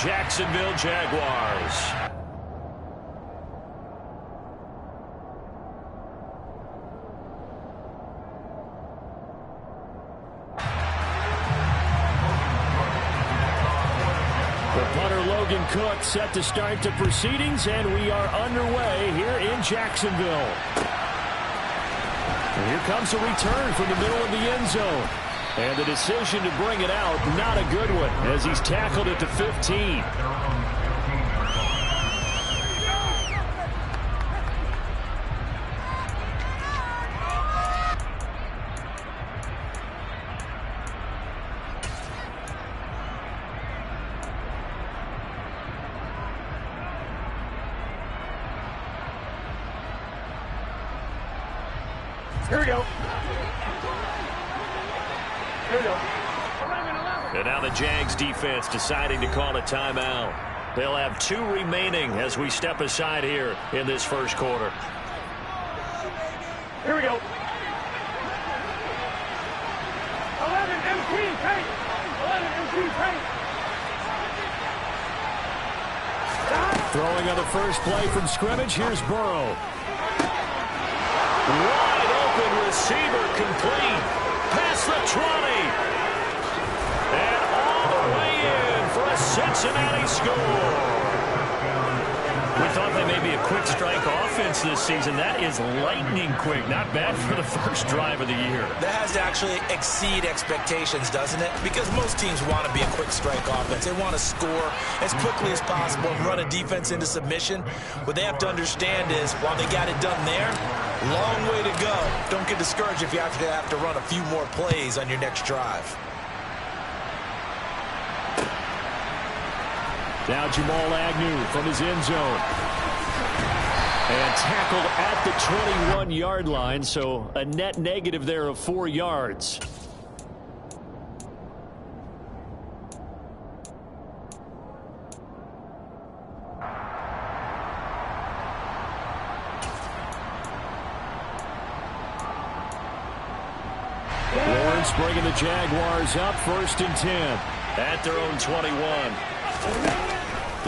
Jacksonville Jaguars. Cook set to start the proceedings, and we are underway here in Jacksonville. And here comes a return from the middle of the end zone. And the decision to bring it out, not a good one, as he's tackled at the 15. Here we go. Here we go. And now the Jags defense deciding to call a timeout. They'll have 2 remaining as we step aside here in this first quarter. Here we go. 11 MT paint. 11 MT paint. Throwing on the first play from scrimmage. Here's Burrow. Wide open receiver complete. Past the 20. And all the way in for a Cincinnati score. We thought they may be a quick strike offense this season. That is lightning quick. Not bad for the first drive of the year. That has to actually exceed expectations, doesn't it? Because most teams want to be a quick strike offense. They want to score as quickly as possible and run a defense into submission. What they have to understand is, while they got it done there, long way to go. Don't get discouraged if you have to run a few more plays on your next drive. Now Jamal Agnew from his end zone. And tackled at the 21-yard line, so a net negative there of 4 yards. Lawrence bringing the Jaguars up, 1st and 10 at their own 21.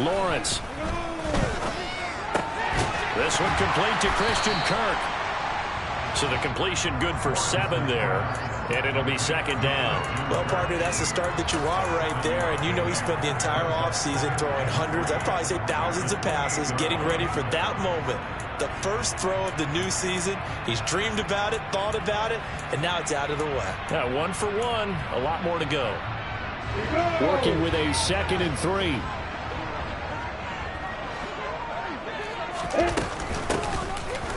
Lawrence. This one complete to Christian Kirk. So the completion good for 7 there. And it'll be 2nd down. Well, partner, that's the start that you want right there. And you know he spent the entire offseason throwing hundreds, I'd probably say thousands of passes, getting ready for that moment. The first throw of the new season. He's dreamed about it, thought about it, and now it's out of the way. Yeah, 1 for 1. A lot more to go. Working with a 2nd and 3.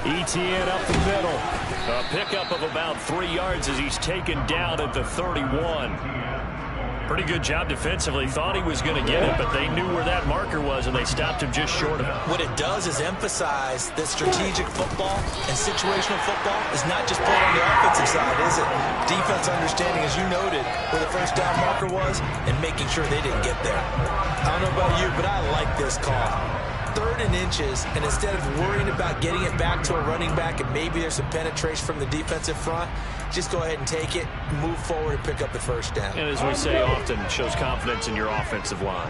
Etienne up the middle. A pickup of about 3 yards as he's taken down at the 31. Pretty good job defensively. Thought he was going to get it, but they knew where that marker was, and they stopped him just short of it. What it does is emphasize that strategic football and situational football is not just played on the offensive side, is it? Defense understanding, as you noted, where the first down marker was and making sure they didn't get there. I don't know about you, but I like this call. 3rd and inches, and instead of worrying about getting it back to a running back and maybe there's some penetration from the defensive front, just go ahead and take it, move forward, and pick up the 1st down. And as we say often, it shows confidence in your offensive line.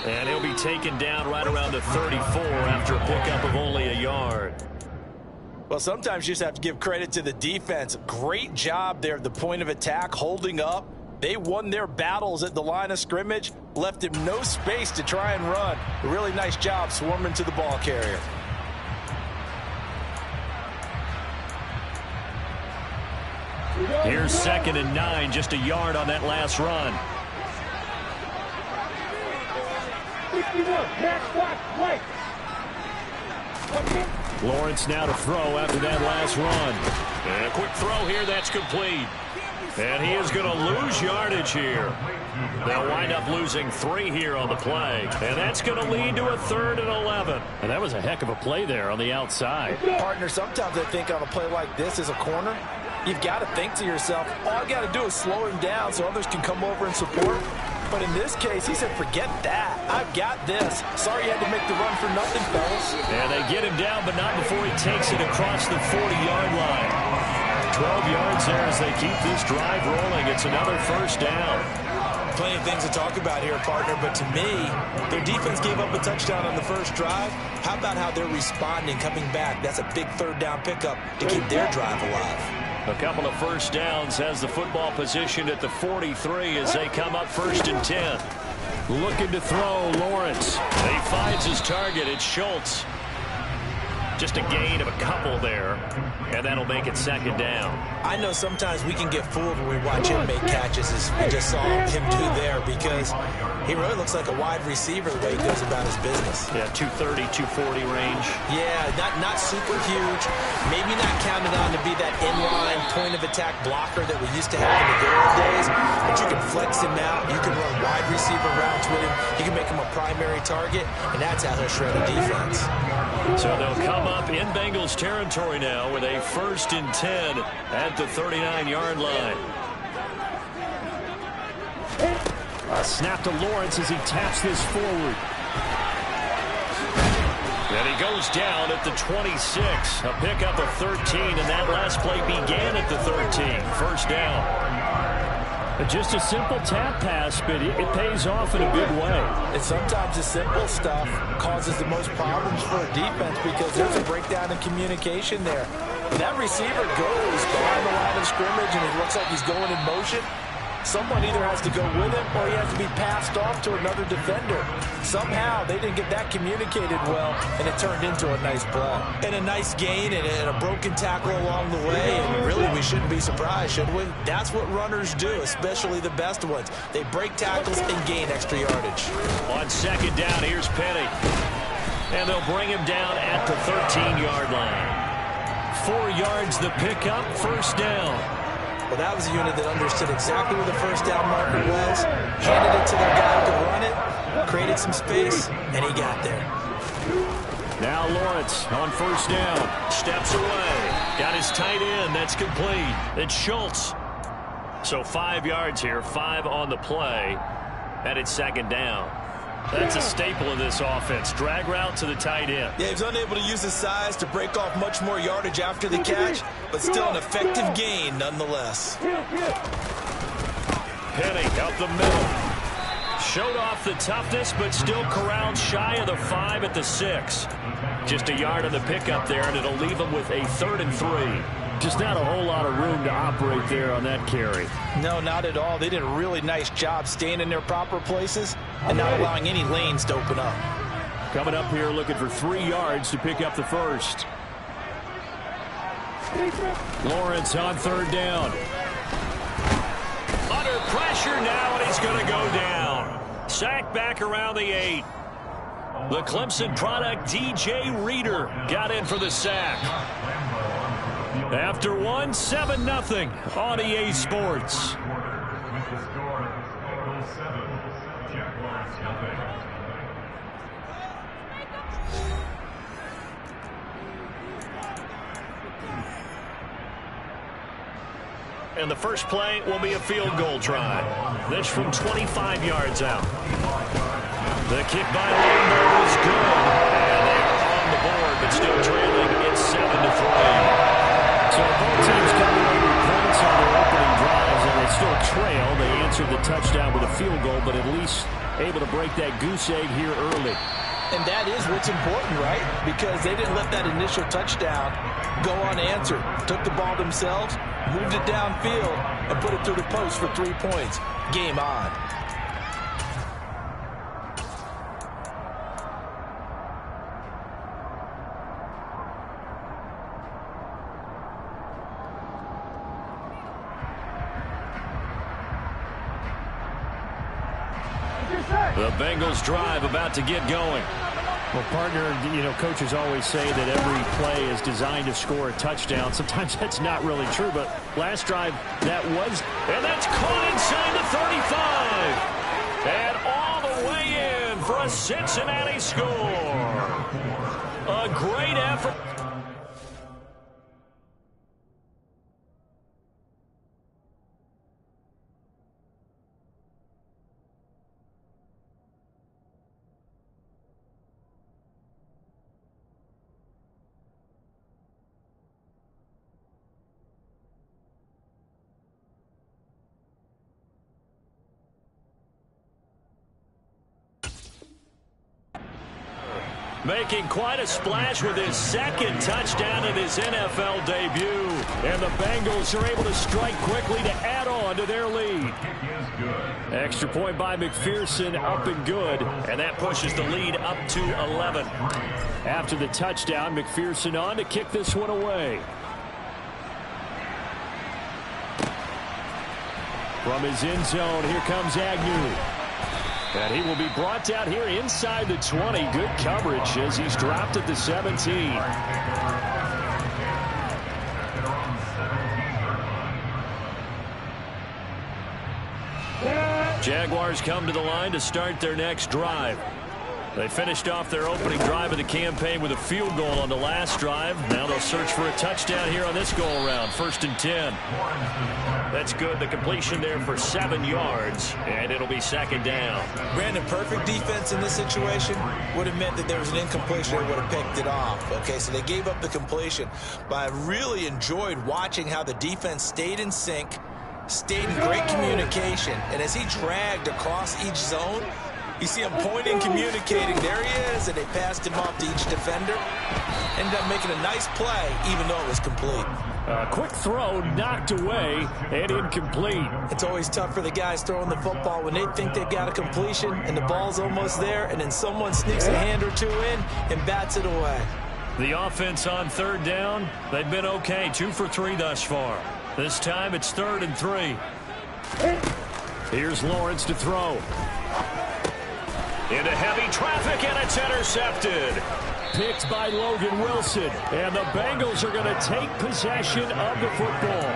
And he'll be taken down right around the 34 after a pickup of only a yard. Well, sometimes you just have to give credit to the defense. Great job there at the point of attack, holding up. They won their battles at the line of scrimmage, left him no space to try and run. A really nice job swarming to the ball carrier. Here's 2nd and 9, just a yard on that last run. Lawrence now to throw after that last run. And a quick throw here, that's complete. And he is going to lose yardage here. They'll wind up losing 3 here on the play. And that's going to lead to a 3rd and 11. And that was a heck of a play there on the outside. Partner, sometimes I think on a play like this as a corner, you've got to think to yourself, all I got to do is slow him down so others can come over and support. But in this case, he said, forget that. I've got this. Sorry you had to make the run for nothing, fellas. And they get him down, but not before he takes it across the 40-yard line. 12 yards there as they keep this drive rolling. It's another first down. Plenty of things to talk about here, partner, but to me, their defense gave up a touchdown on the first drive. How about how they're responding, coming back? That's a big third down pickup to keep their drive alive. A couple of first downs has the football positioned at the 43 as they come up 1st and 10. Looking to throw, Lawrence. He finds his target. It's Schultz. Just a gain of a couple there, and that'll make it 2nd down. I know sometimes we can get fooled when we watch him make catches, as we just saw him do there, because he really looks like a wide receiver the way he goes about his business. Yeah, 230, 240 range. Yeah, not super huge. Maybe not counted on to be that inline point-of-attack blocker that we used to have in the good old days, but you can flex him out. You can run wide receiver routes with him. You can make him a primary target, and that's how he'll shred a defense. So they'll come up in Bengals territory now with a 1st and 10 at the 39-yard line. A snap to Lawrence as he taps this forward. And he goes down at the 26. A pickup of 13, and that last play began at the 13. 1st down. Just a simple tap pass, but it pays off in a big way. And sometimes the simple stuff causes the most problems for a defense because there's a breakdown in communication there. When that receiver goes behind the line of scrimmage and it looks like he's going in motion, someone either has to go with him or he has to be passed off to another defender. Somehow they didn't get that communicated well, and it turned into a nice play. And a nice gain and a broken tackle along the way, and really we shouldn't be surprised, should we? That's what runners do, especially the best ones. They break tackles and gain extra yardage. On 2nd down, here's Penny. And they'll bring him down at the 13-yard line. 4 yards the pickup, 1st down. Well, that was a unit that understood exactly where the 1st down marker was, handed it to their guy to run it, created some space, and he got there. Now Lawrence on 1st down. Steps away. Got his tight end. That's complete. It's Schultz. So 5 yards here, 5 on the play, and it's 2nd down. That's a staple of this offense. Drag route to the tight end. Yeah, he was unable to use his size to break off much more yardage after the catch, but still an effective gain nonetheless. Penny up the middle. Showed off the toughness, but still corralled shy of the 5 at the 6. Just a yard on the pickup there, and it'll leave him with a 3rd and 3. Just not a whole lot of room to operate there on that carry. No, not at all. They did a really nice job staying in their proper places and not allowing any lanes to open up. Coming up here looking for 3 yards to pick up the 1st. Lawrence on 3rd down. Under pressure now, and he's going to go down. Sacked back around the 8. The Clemson product, DJ Reader, got in for the sack. After one, 7-0 on EA Sports. And the first play will be a field goal try. This from 25 yards out. The kick by Lambeau is good. And they are on the board, but still trailing. It's 7-3. So both teams coming away with points on their opening drives, and they still trail. They answered the touchdown with a field goal, but at least able to break that goose egg here early. And that is what's important, right? Because they didn't let that initial touchdown go unanswered. Took the ball themselves, moved it downfield, and put it through the post for 3 points. Game on. The Bengals drive about to get going. Well, partner, coaches always say that every play is designed to score a touchdown. Sometimes that's not really true, but last drive that was, and that's caught inside the 35. And all the way in for a Cincinnati score. A great effort. Making quite a splash with his second touchdown in his NFL debut. And the Bengals are able to strike quickly to add on to their lead. Extra point by McPherson, up and good. And that pushes the lead up to 11. After the touchdown, McPherson on to kick this one away. From his end zone, here comes Agnew. And he will be brought down here inside the 20. Good coverage as he's dropped at the 17. Jaguars come to the line to start their next drive. They finished off their opening drive of the campaign with a field goal on the last drive. Now they'll search for a touchdown here on this go-around. 1st and 10. That's good. The completion there for 7 yards, and it'll be 2nd down. Brandon, perfect defense in this situation would have meant that there was an incompletion that would have picked it off. Okay, so they gave up the completion, but I really enjoyed watching how the defense stayed in sync, stayed in great communication, and as he dragged across each zone, you see him pointing, communicating. There he is, and they passed him off to each defender. Ended up making a nice play, even though it was complete. Quick throw, knocked away, and incomplete. It's always tough for the guys throwing the football when they think they've got a completion, and the ball's almost there, and then someone sneaks a hand or two in and bats it away. The offense on 3rd down, they've been okay, 2 for 3 thus far. This time it's 3rd and 3. Here's Lawrence to throw. Into heavy traffic, and it's intercepted. Picked by Logan Wilson, and the Bengals are going to take possession of the football.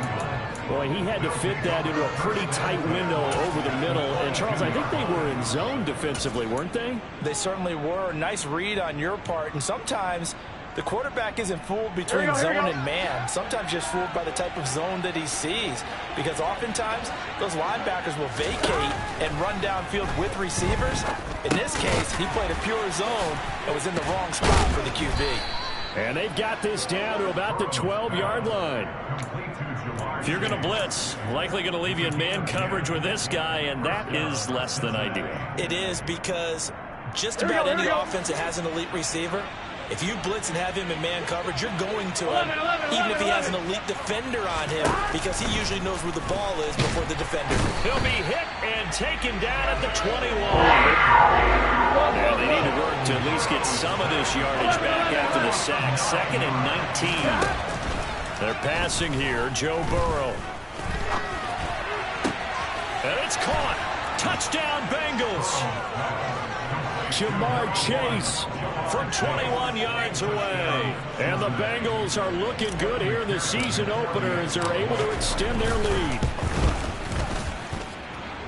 Boy, he had to fit that into a pretty tight window over the middle. And, Charles, I think they were in zone defensively, weren't they? They certainly were. Nice read on your part. And sometimes the quarterback isn't fooled between zone and man. Sometimes just fooled by the type of zone that he sees. Because oftentimes, those linebackers will vacate and run downfield with receivers. In this case, he played a pure zone and was in the wrong spot for the QB. And they've got this down to about the 12-yard line. If you're going to blitz, likely going to leave you in man coverage with this guy, and that is less than ideal. It is, because just about any offense that has an elite receiver, if you blitz and have him in man coverage, you're going to him, even if he has an elite defender on him, because he usually knows where the ball is before the defender. He'll be hit and taken down at the 21. Now they need to work to at least get some of this yardage back after the sack. 2nd and 19. They're passing here, Joe Burrow. And it's caught. Touchdown, Bengals. Jamar Chase from 21 yards away. And the Bengals are looking good here in the season opener as they're able to extend their lead.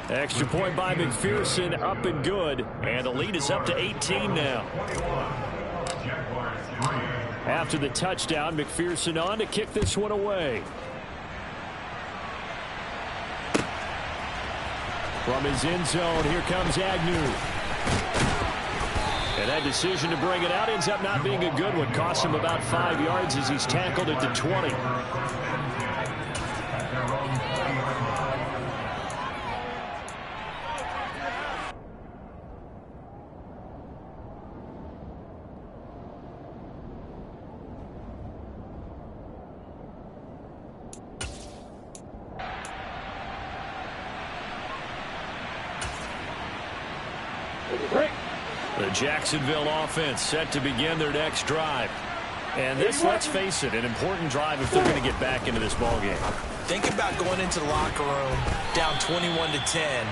Extra point by McPherson, up and good. And the lead is up to 18 now. After the touchdown, McPherson on to kick this one away. From his end zone, here comes Agnew. And that decision to bring it out ends up not being a good one. Costs him about 5 yards as he's tackled at the 20. The Jacksonville offense set to begin their next drive. And this, let's face it, an important drive if they're going to get back into this ballgame. Think about going into the locker room down 21-10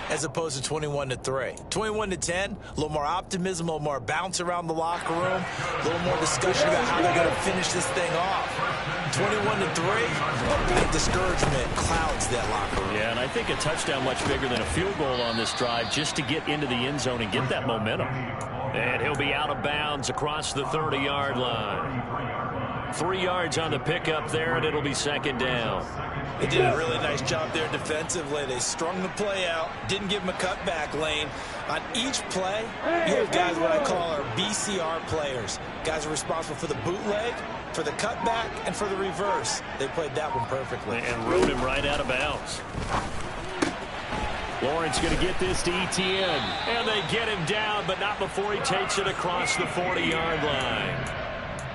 as opposed to 21-3. 21-10, a little more optimism, a little more bounce around the locker room, a little more discussion about how they're going to finish this thing off. 21-3, big discouragement clouds that locker room. Yeah, and I think a touchdown much bigger than a field goal on this drive just to get into the end zone and get that momentum. And he'll be out of bounds across the 30-yard line. 3 yards on the pickup there, and it'll be 2nd down. They did a really nice job there defensively. They strung the play out, didn't give him a cutback lane. On each play, you have guys what I call our BCR players. Guys are responsible for the bootleg, for the cutback, and for the reverse. They played that one perfectly. And rode him right out of bounds. Lawrence going to get this to ETN. And they get him down, but not before he takes it across the 40-yard line.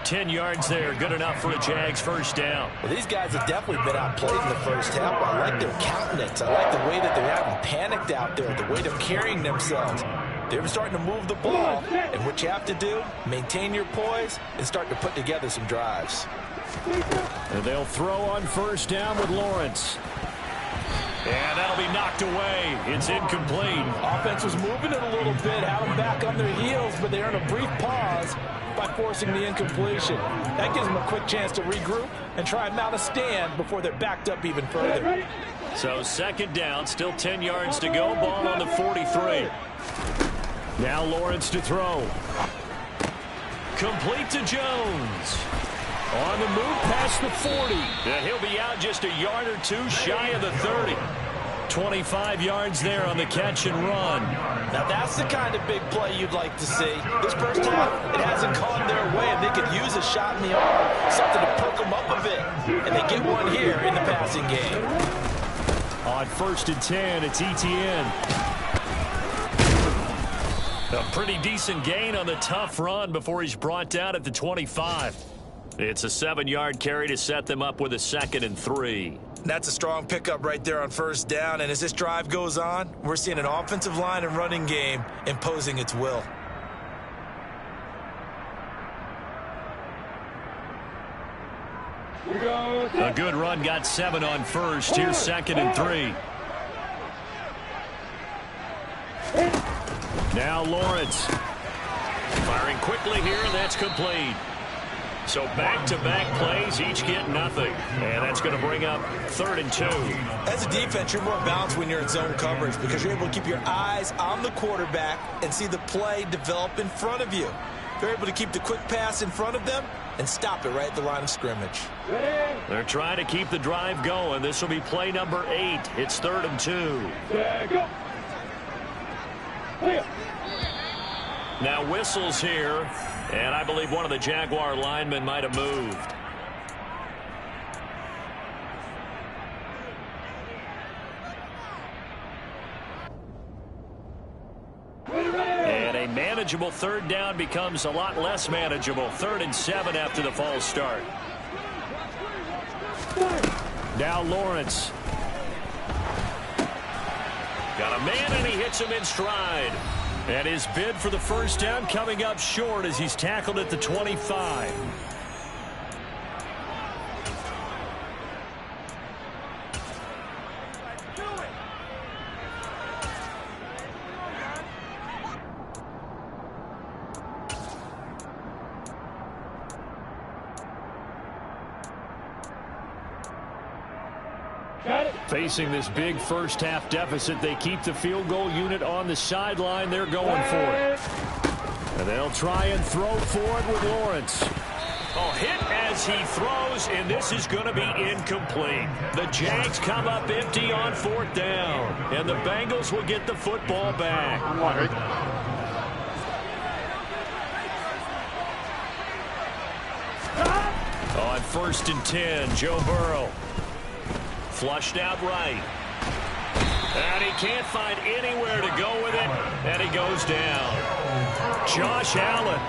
10 yards there, good enough for a Jags first down. Well, these guys have definitely been outplayed in the first half. I like their countenance. I like the way that they're having panicked out there, the way they're carrying themselves. They're starting to move the ball, and what you have to do, maintain your poise and start to put together some drives. And they'll throw on first down with Lawrence. And that'll be knocked away. It's incomplete. Offense was moving it a little bit, had them back on their heels, but they earned a brief pause by forcing the incompletion. That gives them a quick chance to regroup and try and mount a stand before they're backed up even further. So second down, still 10 yards to go. Ball on the 43. Now Lawrence to throw. Complete to Jones. On the move past the 40. And he'll be out just a yard or two shy of the 30. 25 yards there on the catch and run. Now that's the kind of big play you'd like to see. This first half, it hasn't gone their way, and they could use a shot in the arm, something to perk them up a bit. And they get one here in the passing game. On 1st and 10, it's ETN. A pretty decent gain on the tough run before he's brought down at the 25. It's a 7-yard carry to set them up with a 2nd and 3. That's a strong pickup right there on first down, and as this drive goes on, we're seeing an offensive line and running game imposing its will. A good run, got 7 on first. Here's 2nd and 3. Now Lawrence. Firing quickly here, and that's complete. So back-to-back plays, each get nothing. And that's going to bring up 3rd and 2. As a defense, you're more balanced when you're in zone coverage because you're able to keep your eyes on the quarterback and see the play develop in front of you. You're able to keep the quick pass in front of them and stop it right at the line of scrimmage. They're trying to keep the drive going. This will be play number 8. It's 3rd and 2. Go. Now whistles here, and I believe one of the Jaguar linemen might have moved. And a manageable 3rd down becomes a lot less manageable. 3rd and 7 after the false start. Now Lawrence. Got a man, and he hits him in stride. And his bid for the first down coming up short as he's tackled at the 25. Facing this big first half deficit, they keep the field goal unit on the sideline. They're going for it. And they'll try and throw for it with Lawrence. Oh, hit as he throws, and this is going to be incomplete. The Jags come up empty on 4th down, and the Bengals will get the football back. On 1st and 10, Joe Burrow. Flushed out right. And he can't find anywhere to go with it. And he goes down. Josh Allen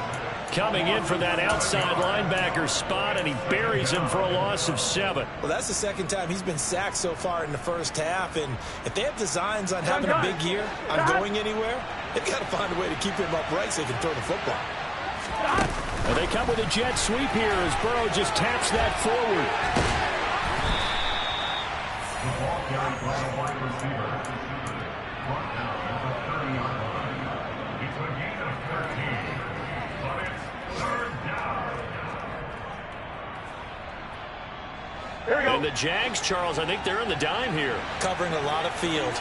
coming in for that outside linebacker spot, and he buries him for a loss of 7. Well, that's the 2nd time he's been sacked so far in the first half. And if they have designs on having a big year, on going anywhere, they've got to find a way to keep him upright so they can throw the football. And they come with a jet sweep here as Burrow just taps that forward. And the Jags, Charles, I think they're in the dime here. Covering a lot of field.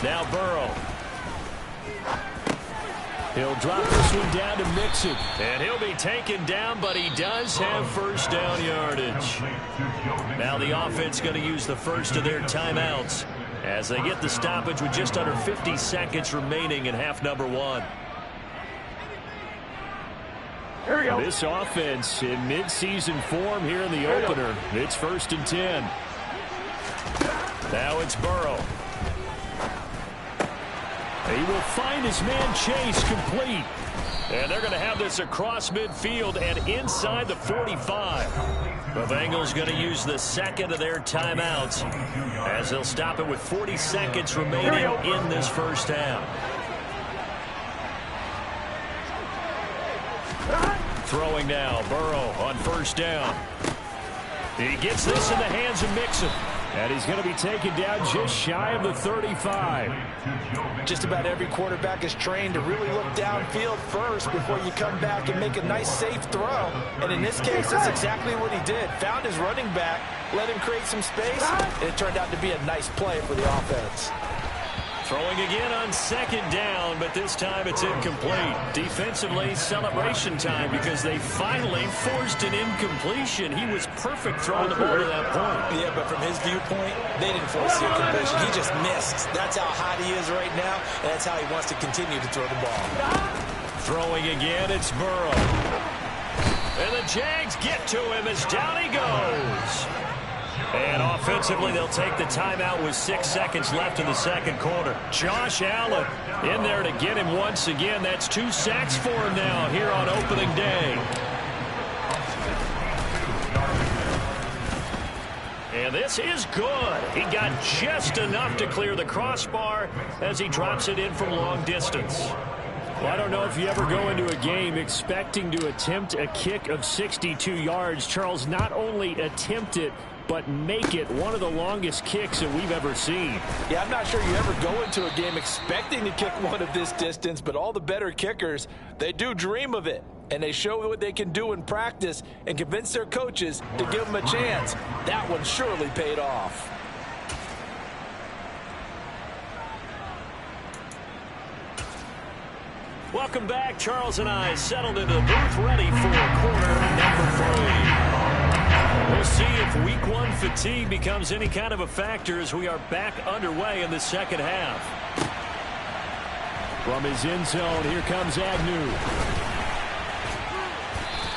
Now Burrow. He'll drop this one down to Mixon. And he'll be taken down, but he does have first down yardage. Now the offense going to use the first of their timeouts as they get the stoppage with just under 50 seconds remaining in half number 1. Here we go. This offense in midseason form here in the opener. It's 1st and 10. Now it's Burrow. He will find his man Chase complete. And they're going to have this across midfield and inside the 45. The Bengals going to use the second of their timeouts as they'll stop it with 40 seconds remaining in this first half. Throwing now, Burrow on first down. He gets this in the hands of Mixon. And he's going to be taken down just shy of the 35. Just about every quarterback is trained to really look downfield first before you come back and make a nice, safe throw. And in this case, that's exactly what he did. Found his running back, let him create some space, and it turned out to be a nice play for the offense. Throwing again on second down, but this time it's incomplete. Defensively, celebration time because they finally forced an incompletion. He was perfect throwing the ball to that point. Yeah, but from his viewpoint, they didn't force the incompletion. He just missed. That's how hot he is right now, and that's how he wants to continue to throw the ball. Throwing again, it's Burrow. And the Jags get to him as down he goes. And offensively, they'll take the timeout with 6 seconds left in the second quarter. Josh Allen in there to get him once again. That's 2 sacks for him now here on opening day. And this is good. He got just enough to clear the crossbar as he drops it in from long distance. Well, I don't know if you ever go into a game expecting to attempt a kick of 62 yards. Charles, not only attempt it, but make it one of the longest kicks that we've ever seen. Yeah, I'm not sure you ever go into a game expecting to kick one of this distance, but all the better kickers, they do dream of it. And they show what they can do in practice and convince their coaches to give them a chance. That one surely paid off. Welcome back. Charles and I settled into the booth ready for quarter number 3. We'll see if week 1 fatigue becomes any kind of a factor as we are back underway in the second half. From his end zone, here comes Agnew.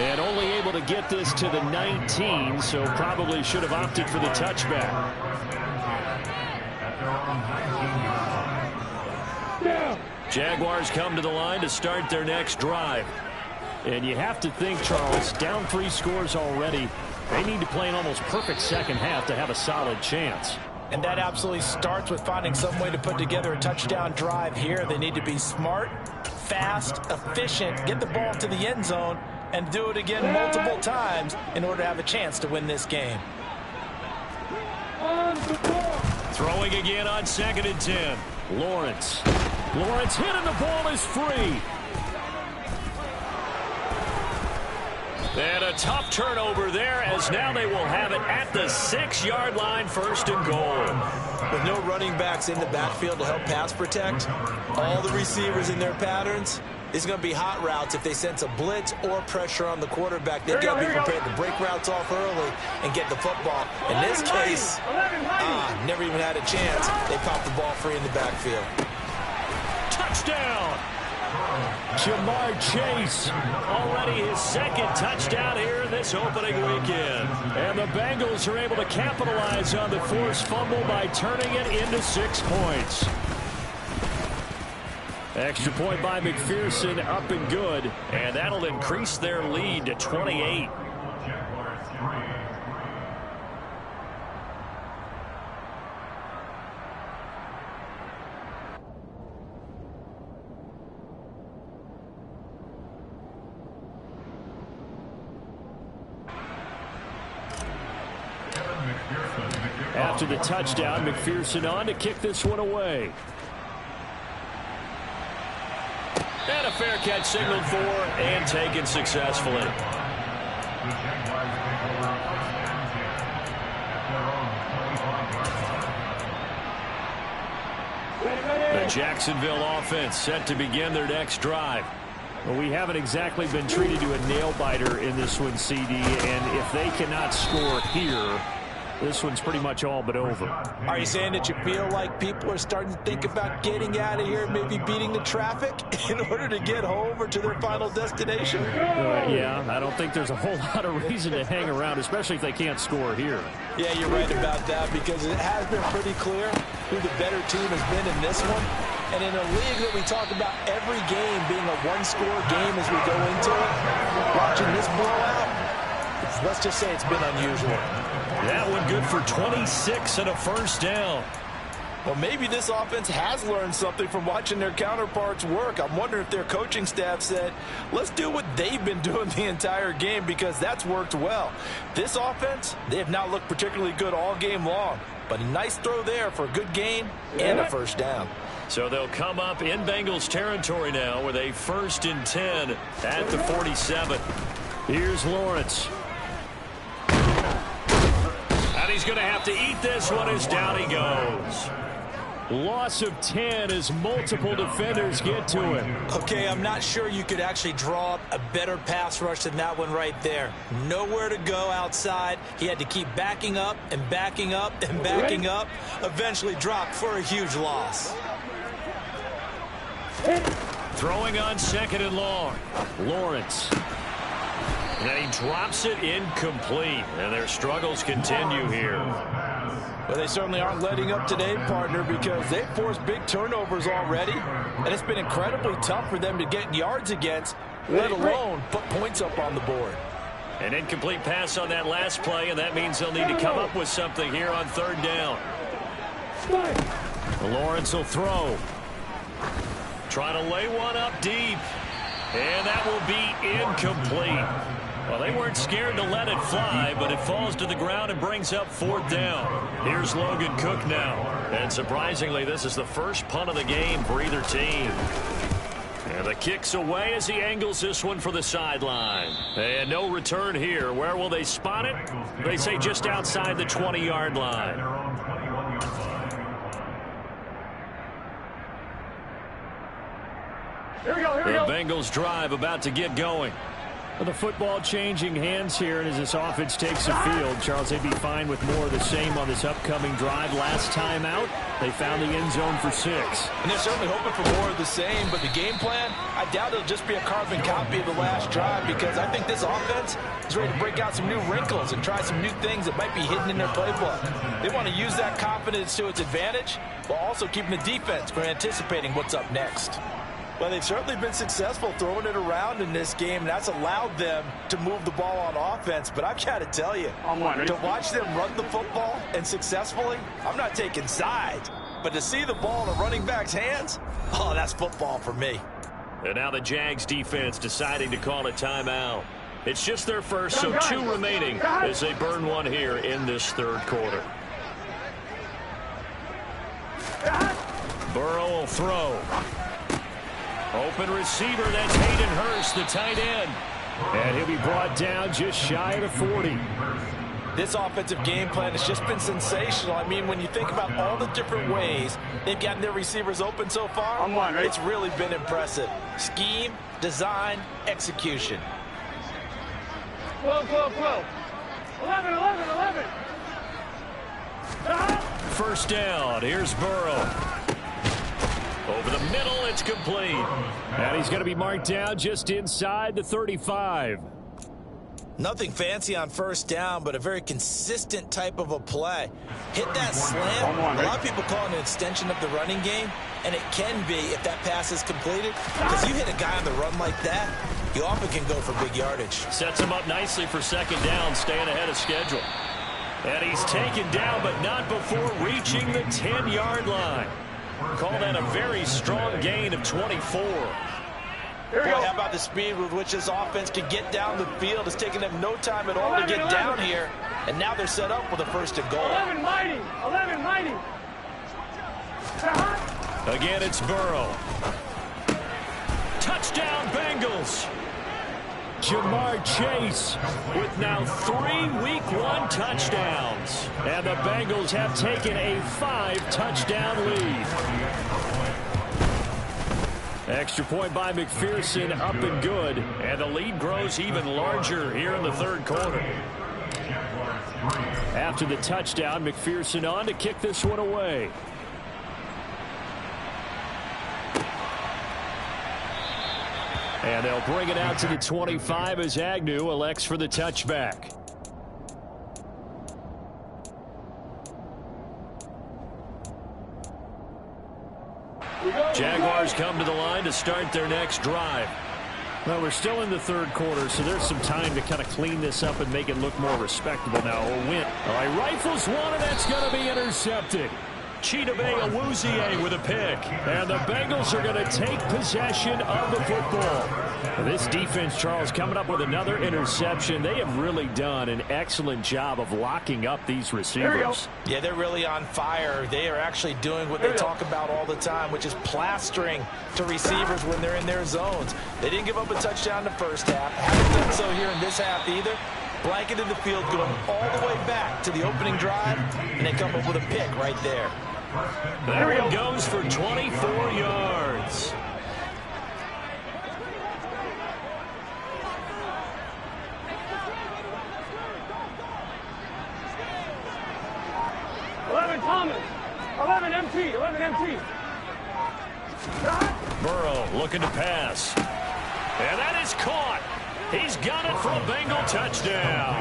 And only able to get this to the 19, so probably should have opted for the touchback. Jaguars come to the line to start their next drive. And you have to think, Charles, down 3 scores already. They need to play an almost perfect second half to have a solid chance. And that absolutely starts with finding some way to put together a touchdown drive here. They need to be smart, fast, efficient, get the ball to the end zone, and do it again multiple times in order to have a chance to win this game. Throwing again on 2nd and 10. Lawrence hit and the ball is free. And a tough turnover there as now they will have it at the 6-yard line, 1st and goal. With no running backs in the backfield to help pass protect, all the receivers in their patterns, it's going to be hot routes if they sense a blitz or pressure on the quarterback. They've got to be prepared to break routes off early and get the football. In this case, never even had a chance. They popped the ball free in the backfield. Touchdown! Jamar Chase, already his 2nd touchdown here in this opening weekend. And the Bengals are able to capitalize on the forced fumble by turning it into 6 points. Extra point by McPherson, up and good. And that'll increase their lead to 28. After the touchdown, McPherson on to kick this one away. And a fair catch signaled for and taken successfully. The Jacksonville offense set to begin their next drive. Well, we haven't exactly been treated to a nail-biter in this one, CD, and if they cannot score here, this one's pretty much all but over. Are you saying that you feel like people are starting to think about getting out of here, maybe beating the traffic in order to get home or to their final destination? Yeah, I don't think there's a whole lot of reason to hang around, especially if they can't score here. Yeah, you're right about that, because it has been pretty clear who the better team has been in this one. And in a league that we talk about every game being a one-score game as we go into it, watching this blowout, let's just say it's been unusual. That one good for 26 and a first down. Well, maybe this offense has learned something from watching their counterparts work. I'm wondering if their coaching staff said, let's do what they've been doing the entire game, because that's worked well. This offense, they have not looked particularly good all game long, but a nice throw there for a good gain and a first down. So they'll come up in Bengals territory now with a 1st and 10 at the 47. Here's Lawrence. And he's going to have to eat this one as down he goes. Loss of 10 as multiple defenders get to him. Okay, I'm not sure you could actually draw up a better pass rush than that one right there. Nowhere to go outside. He had to keep backing up and backing up and backing up. Eventually dropped for a huge loss. Throwing on 2nd and long. Lawrence. And then he drops it incomplete. And their struggles continue here. Well, they certainly aren't letting up today, partner, because they've forced big turnovers already. And it's been incredibly tough for them to get yards against, let alone put points up on the board. An incomplete pass on that last play, and that means they'll need to come up with something here on 3rd down. Lawrence will throw. Trying to lay one up deep. And that will be incomplete. Well, they weren't scared to let it fly, but it falls to the ground and brings up 4th down. Here's Logan Cook now. And surprisingly, this is the first punt of the game for either team. And the kick's away as he angles this one for the sideline. And no return here. Where will they spot it? They say just outside the 20-yard line. Here we go, here we The go. Bengals drive about to get going. Well, the football changing hands here, and as this offense takes the field, Charles, they'd be fine with more of the same on this upcoming drive. Last time out, they found the end zone for 6. And they're certainly hoping for more of the same, but the game plan, I doubt it'll just be a carbon copy of the last drive, because I think this offense is ready to break out some new wrinkles and try some new things that might be hidden in their playbook. They want to use that confidence to its advantage, while also keeping the defense from anticipating what's up next. Well, they've certainly been successful throwing it around in this game, and that's allowed them to move the ball on offense. But I've got to tell you, to watch them run the football and successfully, I'm not taking sides. But to see the ball in a running back's hands, oh, that's football for me. And now the Jags defense deciding to call a timeout. It's just their first, so 2 remaining as they burn one here in this 3rd quarter. Burrow will throw. Open receiver, that's Hayden Hurst, the tight end. And he'll be brought down just shy of the 40. This offensive game plan has just been sensational. I mean, when you think about all the different ways they've gotten their receivers open so far, it's really been impressive. Scheme, design, execution. 12, 12, 12. 11, 11, 11. First down, here's Burrow. Over the middle, it's complete. And he's going to be marked down just inside the 35. Nothing fancy on first down, but a very consistent type of a play. Hit that slant. A lot of people call it an extension of the running game, and it can be if that pass is completed. Because you hit a guy on the run like that, you often can go for big yardage. Sets him up nicely for 2nd down, staying ahead of schedule. And he's taken down, but not before reaching the 10-yard line. Call that a very strong gain of 24. Boy, how about the speed with which this offense can get down the field? It's taken them no time at all to get down here. And now they're set up with a 1st and goal. 11 mighty. 11 mighty. Again, it's Burrow. Touchdown, Bengals. Jamar Chase with now 3 Week 1 touchdowns. And the Bengals have taken a 5-touchdown lead. Extra point by McPherson, up and good. And the lead grows even larger here in the 3rd quarter. After the touchdown, McPherson on to kick this one away. And they'll bring it out to the 25 as Agnew elects for the touchback. Jaguars come to the line to start their next drive. Well, we're still in the third quarter, so there's some time to kind of clean this up and make it look more respectable now. A win. All right, rifles one, and that's going to be intercepted. Chidobe Awuzie with a pick. And the Bengals are going to take possession of the football. This defense, Charles, coming up with another interception. They have really done an excellent job of locking up these receivers. Yeah, they're really on fire. They are actually doing what they talk about all the time, which is plastering to receivers when they're in their zones. They didn't give up a touchdown in the first half. Haven't done so here in this half either. Blanketed the field, going all the way back to the opening drive, and they come up with a pick right there. That one goes for 24 yards. Thomas, 11 MT, 11 MT. Burrow looking to pass. And that is caught. He's got it for a Bengal touchdown.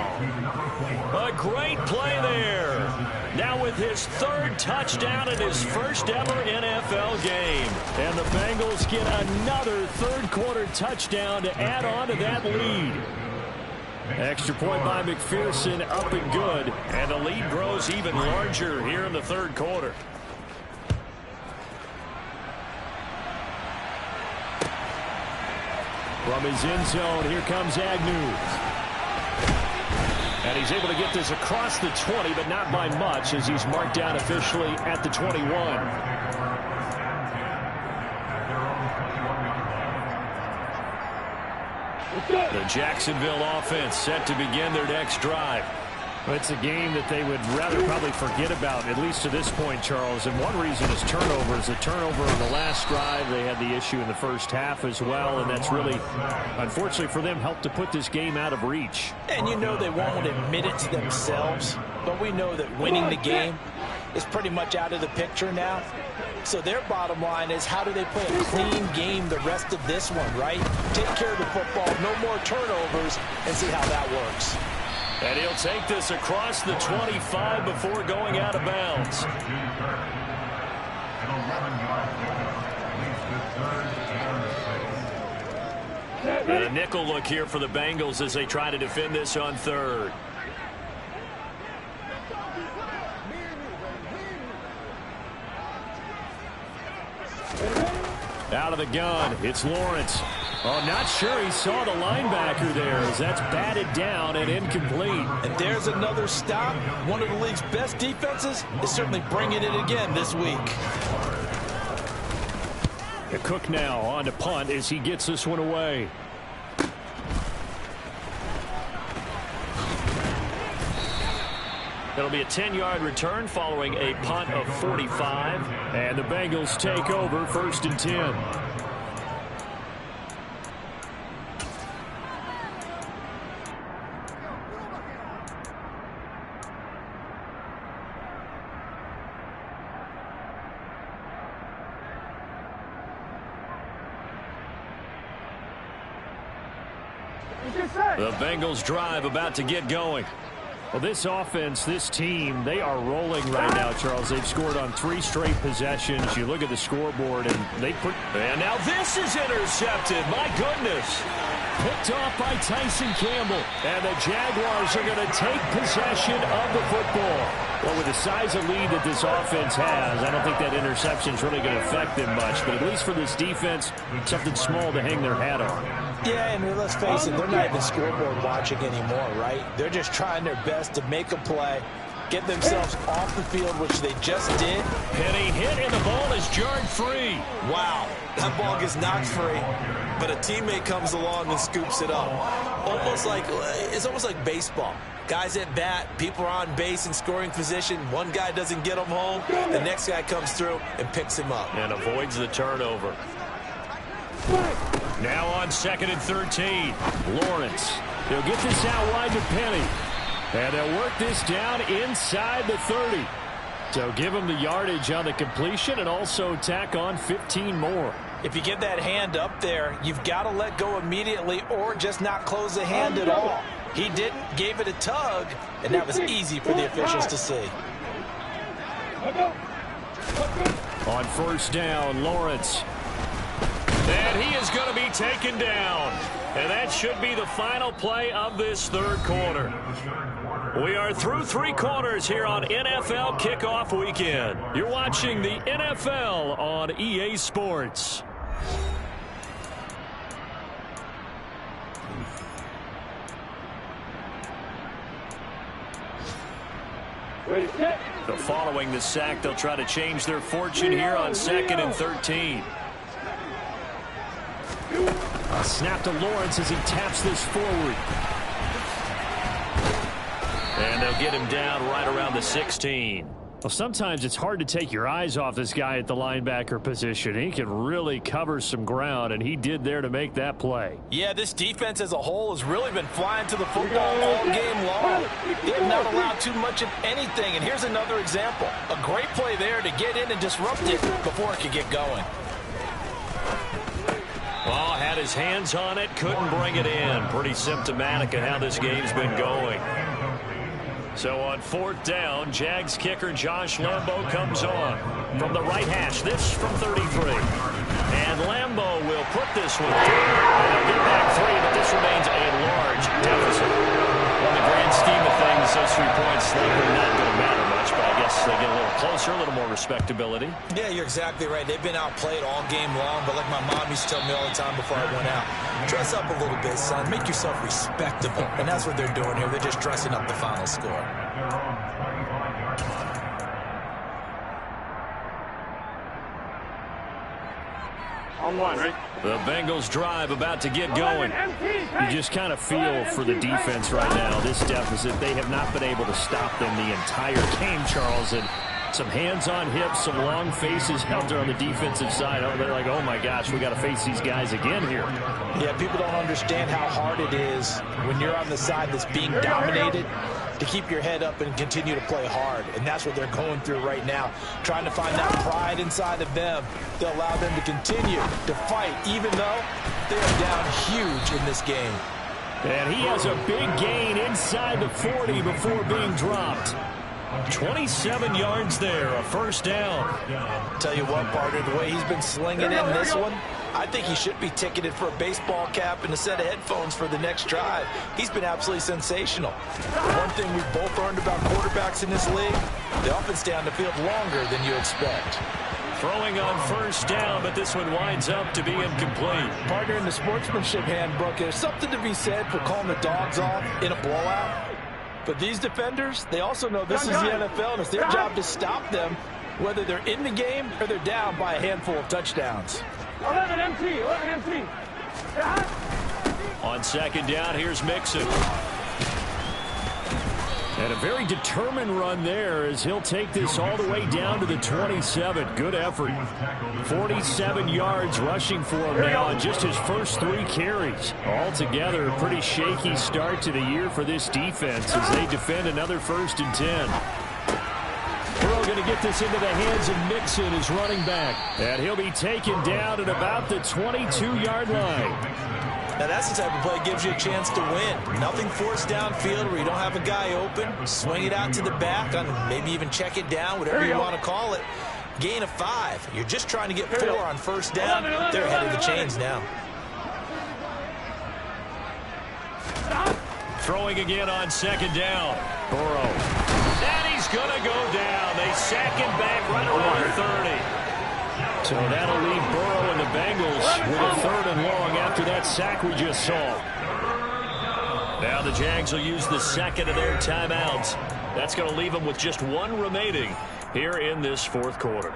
A great play there. Now with his third touchdown in his first ever NFL game. And the Bengals get another third quarter touchdown to add on to that lead. Extra point by McPherson, up and good. And the lead grows even larger here in the third quarter. From his end zone, here comes Agnew. And he's able to get this across the 20, but not by much, as he's marked down officially at the 21. The Jacksonville offense set to begin their next drive. It's a game that they would rather probably forget about, at least to this point, Charles. And one reason is turnovers. The turnover in the last drive, they had the issue in the first half as well, and that's really, unfortunately for them, helped to put this game out of reach. And you know they won't admit it to themselves, but we know that winning the game is pretty much out of the picture now. So their bottom line is, how do they play a clean game the rest of this one, right? Take care of the football, no more turnovers, and see how that works. And he'll take this across the 25 before going out of bounds. And a nickel look here for the Bengals as they try to defend this on third. Out of the gun, it's Lawrence. Oh, not sure he saw the linebacker there, as that's batted down and incomplete. And there's another stop. One of the league's best defenses is certainly bringing it again this week. The Cook now on to punt as he gets this one away. It'll be a 10-yard return following a punt of 45. And the Bengals take over 1st and 10. The Bengals drive about to get going. Well, this offense, this team, they are rolling right now, Charles. They've scored on 3 straight possessions. You look at the scoreboard, and they put... And now this is intercepted. My goodness. Picked off by Tyson Campbell. And the Jaguars are going to take possession of the football. Well, with the size of lead that this offense has, I don't think that interception is really going to affect them much. But at least for this defense, something small to hang their hat on. Yeah, and let's face it, they're not even scoreboard watching anymore, right? They're just trying their best to make a play, get themselves off the field, which they just did. Penny hit, and the ball is jarred free. Wow, that ball gets knocked free, but a teammate comes along and scoops it up. It's almost like baseball. Guys at bat, people are on base in scoring position. One guy doesn't get him home, the next guy comes through and picks him up. And avoids the turnover. Now on 2nd and 13. Lawrence. He'll get this out wide to Penny. And they'll work this down inside the 30. So give him the yardage on the completion and also tack on 15 more. If you give that hand up there, you've got to let go immediately or just not close the hand at all. He didn't, gave it a tug, and that was easy for the officials to see. On first down, Lawrence. And he is going to be taken down. And that should be the final play of this third quarter. We are through 3 quarters here on NFL Kickoff Weekend. You're watching the NFL on EA Sports. So following the sack, they'll try to change their fortune here on 2nd and 13. A snap to Lawrence as he taps this forward. And they'll get him down right around the 16. Well, sometimes it's hard to take your eyes off this guy at the linebacker position. He can really cover some ground, and he did there to make that play. Yeah, this defense as a whole has really been flying to the football all game long. They have not allowed too much of anything, and here's another example. A great play there to get in and disrupt it before it could get going. Well, had his hands on it, couldn't bring it in. Pretty symptomatic of how this game's been going. So on 4th down, Jags kicker Josh Lambo comes on from the right hash. This from 33. And Lambo will put this one through. And they'll get back 3, but this remains a large deficit. In the grand scheme of things, those 3 points likely not going to matter much, but I guess they get a little closer, a little more respectability. Yeah, you're exactly right. They've been outplayed all game long, but like my mom used to tell me all the time before I went out, dress up a little bit, son. Make yourself respectable. And that's what they're doing here. They're just dressing up the final score. On 1, right? The Bengals drive about to get going. You just kind of feel for the defense right now. This deficit, they have not been able to stop them the entire game, Charles. And some hands on hips, some long faces out there on the defensive side. Oh, they're like, oh my gosh, we got to face these guys again here. Yeah, people don't understand how hard it is when you're on the side that's being dominated to keep your head up and continue to play hard. And that's what they're going through right now, trying to find that pride inside of them to allow them to continue to fight, even though they are down huge in this game. And he has a big gain inside the 40 before being dropped. 27 yards there, a first down. Tell you what, partner, the way he's been slinging in this one, I think he should be ticketed for a baseball cap and a set of headphones for the next drive. He's been absolutely sensational. One thing we've both learned about quarterbacks in this league, they often stay on the field longer than you expect. Throwing on first down, but this one winds up to be incomplete. Partner, in the sportsmanship handbook, there's something to be said for calling the dogs off in a blowout. But these defenders, they also know this is the NFL, and it's their job to stop them, whether they're in the game or they're down by a handful of touchdowns. 11 MT, 11 MT. On second down, here's Mixon. And a very determined run there as he'll take this all the way down to the 27. Good effort. 47 yards rushing for him now on just his first 3 carries. Altogether, a pretty shaky start to the year for this defense as they defend another 1st and 10. Burrow going to get this into the hands of Mixon, his running back. And he'll be taken down at about the 22-yard line. Now, that's the type of play that gives you a chance to win. Nothing forced downfield where you don't have a guy open. Swing it out to the back, maybe even check it down, whatever you want to call it. Gain of 5. You're just trying to get 4 on first down. They're ahead of the chains now. Throwing again on second down. Burrow. And he's going to go down. They sack him back right around the 30. So that'll leave Burrow and the Bengals with a 3rd and long after that sack we just saw. Now the Jags will use the second of their timeouts. That's going to leave them with just 1 remaining here in this 4th quarter.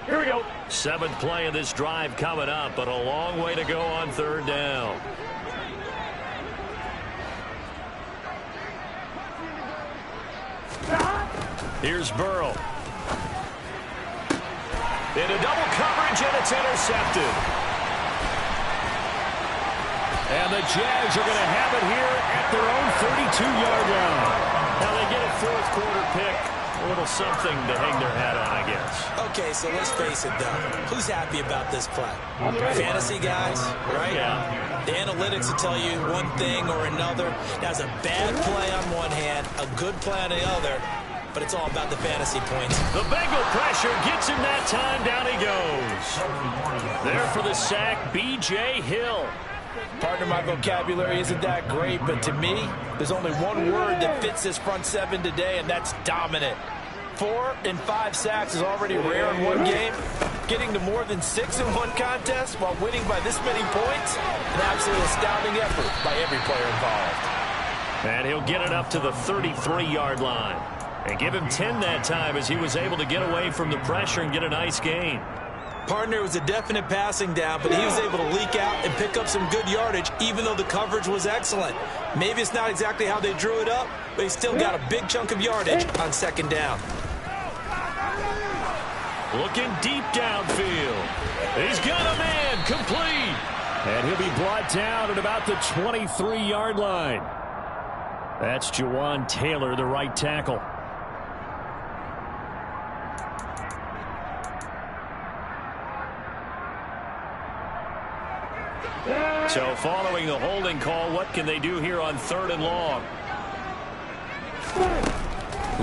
Here we go. 7th play of this drive coming up, but a long way to go on 3rd down. Here's Burrow. Into double coverage, and it's intercepted. And the Jags are going to have it here at their own 32-yard line. Now they get a fourth quarter pick. A little something to hang their hat on, I guess. Okay, so let's face it, though. Who's happy about this play? Fantasy guys, right? Yeah. The analytics will tell you one thing or another. That's a bad play on one hand, a good play on the other, but it's all about the fantasy points. The Bengal pressure gets him that time. Down he goes. There for the sack, B.J. Hill. Partner, my vocabulary isn't that great, but to me, there's only one word that fits this front seven today, and that's dominant. 4 and 5 sacks is already rare in one game. Getting to more than 6 in one contest while winning by this many points, an absolutely astounding effort by every player involved. And he'll get it up to the 33-yard line. And give him 10 that time as he was able to get away from the pressure and get a nice gain. Partner, was a definite passing down, but he was able to leak out and pick up some good yardage, even though the coverage was excellent. Maybe it's not exactly how they drew it up, but he still got a big chunk of yardage on second down. Looking deep downfield. He's got a man complete. And he'll be brought down at about the 23-yard line. That's Jawan Taylor, the right tackle. So following the holding call, what can they do here on 3rd and long?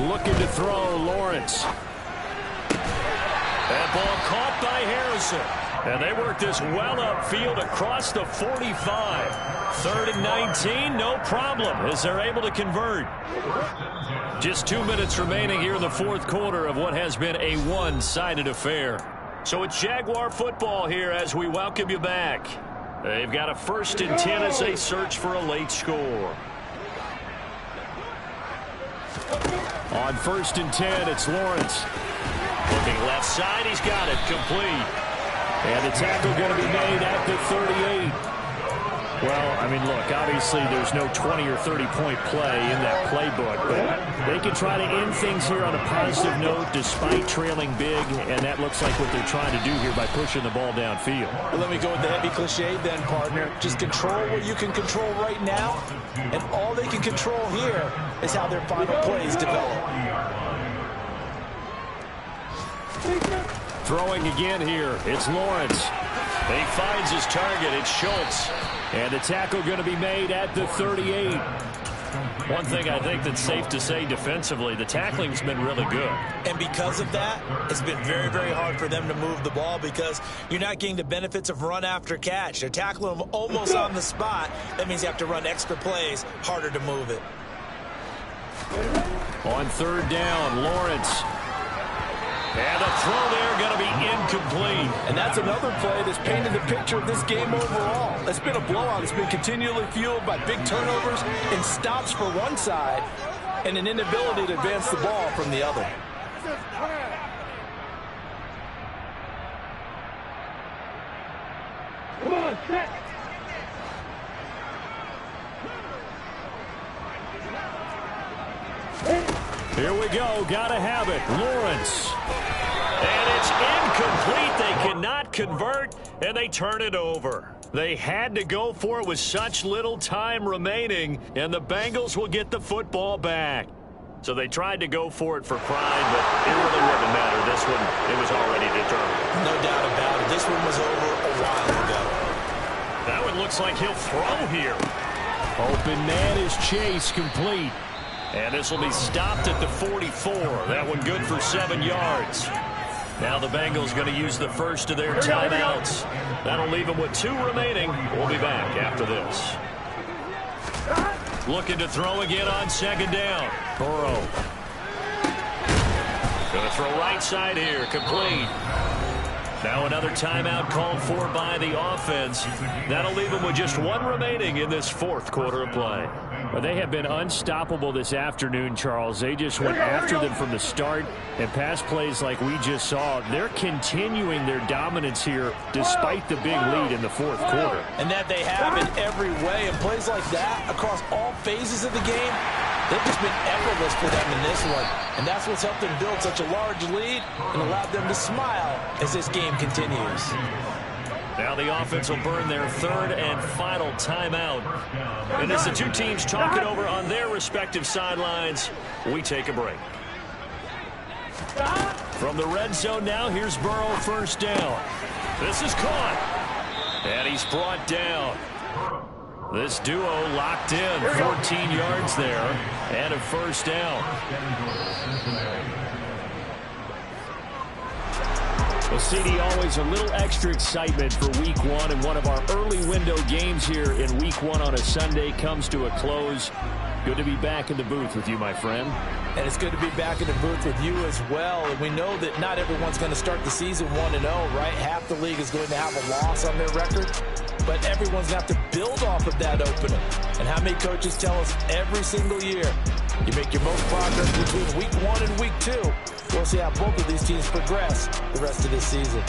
Looking to throw, Lawrence. That ball caught by Harrison. And they work this well upfield across the 45. 3rd and 19, no problem, as they're able to convert. Just 2 minutes remaining here in the fourth quarter of what has been a one-sided affair. So it's Jaguar football here as we welcome you back. They've got a 1st and 10 as they search for a late score. On 1st and 10, it's Lawrence. Looking left side, he's got it complete. And the tackle going to be made at the 38. Well, I mean, look, obviously there's no 20 or 30-point play in that playbook, but they can try to end things here on a positive note despite trailing big, and that looks like what they're trying to do here by pushing the ball downfield. Well, let me go with the heavy cliche then, partner. Just control what you can control right now, and all they can control here is how their final plays develop. Throwing again here, it's Lawrence. He finds his target, it's Schultz. And the tackle going to be made at the 38. One thing I think that's safe to say defensively, the tackling's been really good. And because of that, it's been very, very hard for them to move the ball because you're not getting the benefits of run after catch. They're tackling them almost on the spot. That means you have to run extra plays, harder to move it. On 3rd down, Lawrence. And the throw there going to be incomplete. And that's another play that's painted the picture of this game overall. It's been a blowout. It's been continually fueled by big turnovers and stops for one side and an inability to advance the ball from the other. Come on, set. Here we go. Got to have it. Lawrence. And it's incomplete. They cannot convert, and they turn it over. They had to go for it with such little time remaining, and the Bengals will get the football back. So they tried to go for it for pride, but it really wouldn't matter. This one, it was already determined. No doubt about it. This one was over a while ago. That one looks like he'll throw here. Open man is Chase, complete. And this will be stopped at the 44. That one good for 7 yards. Now the Bengals going to use the first of their timeouts. That'll leave them with 2 remaining. We'll be back after this. Looking to throw again on 2nd down. Burrow. Going to throw right side here. Complete. Now another timeout called for by the offense. That'll leave them with just 1 remaining in this fourth quarter of play. Well, they have been unstoppable this afternoon, Charles. They just went after them from the start, and pass plays like we just saw, they're continuing their dominance here despite the big lead in the fourth quarter. And that they have in every way. And plays like that across all phases of the game, They've just been effortless for them in this one. And that's what's helped them build such a large lead and allowed them to smile as this game continues. Now the offense will burn their third and final timeout. And as the two teams talk it over on their respective sidelines, we take a break. From the red zone now, here's Burrow, first down. This is caught. And he's brought down. This duo locked in, 14 yards there, and a first down. Well, CD, always a little extra excitement for Week 1, and one of our early window games here in Week 1 on a Sunday comes to a close. Good to be back in the booth with you, my friend. And it's good to be back in the booth with you as well. And we know that not everyone's going to start the season 1-0, right? Half the league is going to have a loss on their record. But everyone's going to have to build off of that opener. And how many coaches tell us every single year, you make your most progress between Week 1 and Week 2. We'll see how both of these teams progress the rest of this season.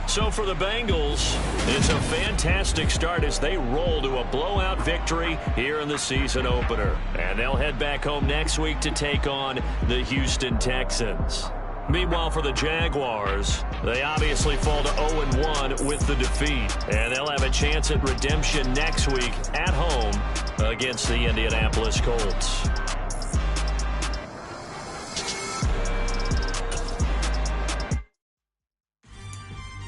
So for the Bengals, it's a fantastic start as they roll to a blowout victory here in the season opener. And they'll head back home next week to take on the Houston Texans. Meanwhile, for the Jaguars, they obviously fall to 0-1 with the defeat. And they'll have a chance at redemption next week at home against the Indianapolis Colts.